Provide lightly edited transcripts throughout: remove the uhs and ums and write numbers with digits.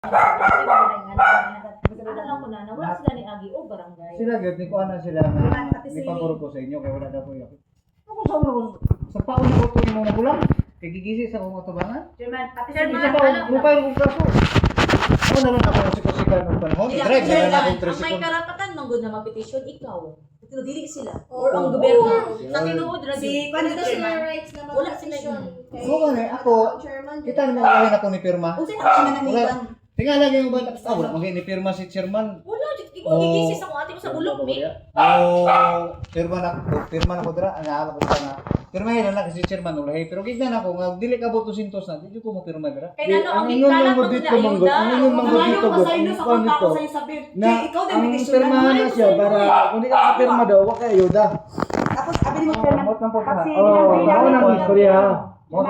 Ano lang ko na, wala sila ni Agi o barangay. Sila gud ni kuan na sila na ni pabor ko sa inyo kay wala daw ko yakit. Ako sa paon ko to imong nagulang. Kay gigisi sa akong atubangan. Chairman, pati Isa Chairman, pa mobile kong kaso. Ako naman ako sikasikan ng panahon. Drive na lang akong ang may tricycle. karapatan manggod na mapetisyon ikaw. Pero dili sila. Oo. Or ang gobyerno. Sa tinuod ra Si di. Kwan sila rights na Wala sila mag-petition. yun. Oo nga ako. Kita naman ngayon ako ni pirma. Kung sino ako na Wala. Tingala lagi yung ba? Ah, wala maging ni pirma si chairman. Wala, di mo gigisi sa kung ate mo sa bulok mi. Oh, pirma na ko dira, ana ko na. Pirma na lang kasi chairman ulahi, pero gignan ako nga dili ka boto sintos na, di ko mo pirma dira. Kay nano ang ingon ikalat lang mo mo dito nila manggod. ayuda. Ang ingon manggod Ngayon dito pa gud. sa inyo sa konta ko sa sabi. Na Ikaw din ang petition pirmahan na siya para kung di ka kapirma daw, wa kay ayuda. Tapos sabi mo pirma. Mot nang po na. Oh, mao nang istorya. Mao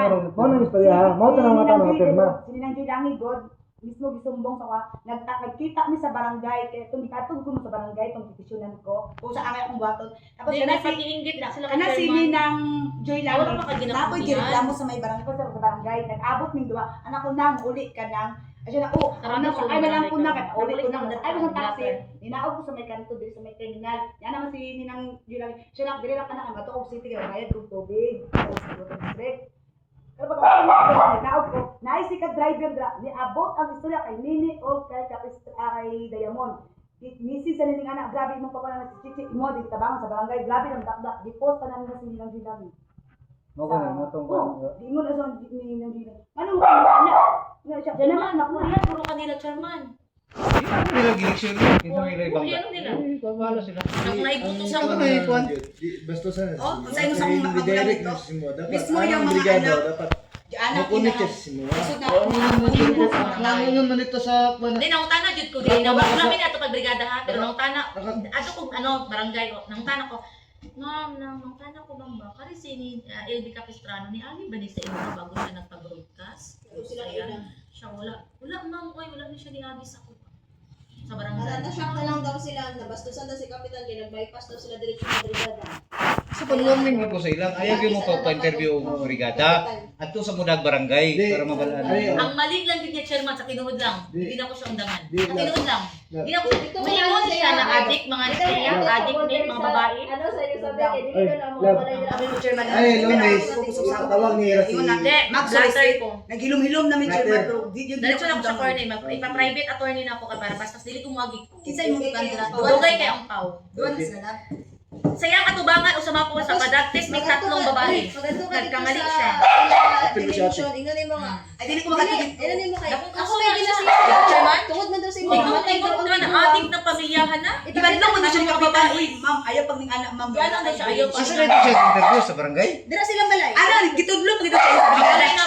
nang istorya. Mao tanang mata mga pirma. Sininang Gilangi God mismo gisumbong sa nagkita mi sa barangay kay itong ikatog ko mo sa barangay itong petisyonan ko kung sa amay akong buhaton. Tapos Di kana na si pag-iinggit na sila kana si chairman. Ninang Joy lang. Wala pa ka ginapos Napoy yan. gireklamo sa may barangay ko sa barangay. Nag-abot ning duwa. Anak ko nang uli ka nang. Asya na Tara na, ay na lang ko na barangay ka. uli ko nang. Uli ka Ay na, sa taxi. blatter. Ninaog ko sa may kanto diri sa may terminal. Yan naman si Ninang Joy lang. Siya lang diri lang kana kay Batuog City kay bayad og tubig. Sa Batuog District. Pero pag naog ko, naisi ka driver dra, ni abot ang istorya kay Nini o kay kay Diamond. Misi sa nining anak, grabe mo pa na si Chichi mo di tabangan sa barangay, grabe ang dakdak, di-post pa namin sa nilang Gilang. Mo ka mo tong kuan. Diingon na sa nilang Gilang. Ano mo anak? Nga siya, Diyan naman, nakulihan, puro kanila chairman. Nila gileksyon kinsa may ibang. Kulihan ano nila. Kung wala sila. Kung naibuto sa Ano may kuan? Basta sa. Oh, kung sa inyo sa mga magulang direct ito, na si mo. Dapat mismo yung ang mga brigada anak. dapat anak makunik ina. si mo. Kusog na. Nangungon man ito sa Hindi, nautana jud ko din. Wala mi ato pag brigada ha, pero nautana. Ato kung ano, barangay ko, nautana ko. Ma'am, nautana ko bang ba? Kari si LB Capistrano ni Ali ba ni sa inyo bago siya nagpa-broadcast? Siya wala. Wala ma'am, wala ni siya ni Agi sa ako. Sa barangay. Na-shock na lang daw sila, nabastusan na si Kapitan, kaya nag-bypass daw sila diretso sa brigada. Sa pag-warning ko sa ilang, ayaw gyud mo pa-interview ang brigada adto sa mudag barangay para mabalaan. Ang mali lang din niya chairman sa tinuod lang. Hindi na ko siya undangan. Di Sa tinuod lang. Hindi na ko Dito may wala ingon siya, siya na ano? adik mga niya, adik ni mga babae. Ano sa iyo sabi, kaya dito na mo love. wala nila. Sabi mo chairman. Ay, Lones. Tawag ni Rasi. Yun na. Hindi, Mag-blatter ko. Naghilom-hilom namin Blatter. chairman pero di yun Diretso na ko sa corner, ipa-private attorney na ako kay para pastas dili ko muagi. Kinsa imong kandidato? Dugay kay ang pau. Duwan na sila. Sayang atubangan o sama po sa padagtes may tatlong babae. Nagkamali siya. Television, ingnan mo nga. Ay dili ko makatugid. Ingnan mo kay. Ako Ako may may gina gina siya. Chairman? Tungod man daw sa imo. Ikaw ka na adik na pamilyahan na. Di ba lang mo na siya babae? Ma'am, ayaw pag ning anak ma'am. Yan ang siya ayaw pa. Asa na ito siya interview sa barangay? Dira sila balay. Ara, gitudlo pag ito sa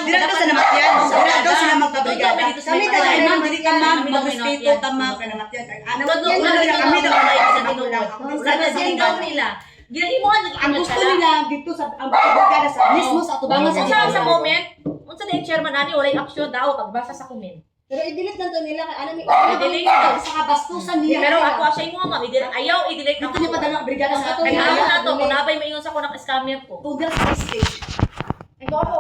Dira ka sa namatyan. Dira daw sila magpabrigada. Kami ka lang ma'am, dili ka ma'am, magrespeto ta ma'am kay namatyan. Anak Todo yan wala na nila kami daw wala sa sa magulang. tinuod. Wala na sigaw nila. Ginahimuan lagi Ang gusto nila dito sa ang brigada sa mismo sa atubangan sa sa comment. Unsa na yung chairman ani walay action daw pagbasa sa comment. Pero i-delete lang to nila kay ano may I-delete na. sa kabastusan niya. Pero ako siya mo ma'am, ayaw i-delete dito ako. niya padala brigada sa Kaya ato. na to, kung nabay maingon sa ko ng scammer ko. Tugel sa stage. Ikaw ako,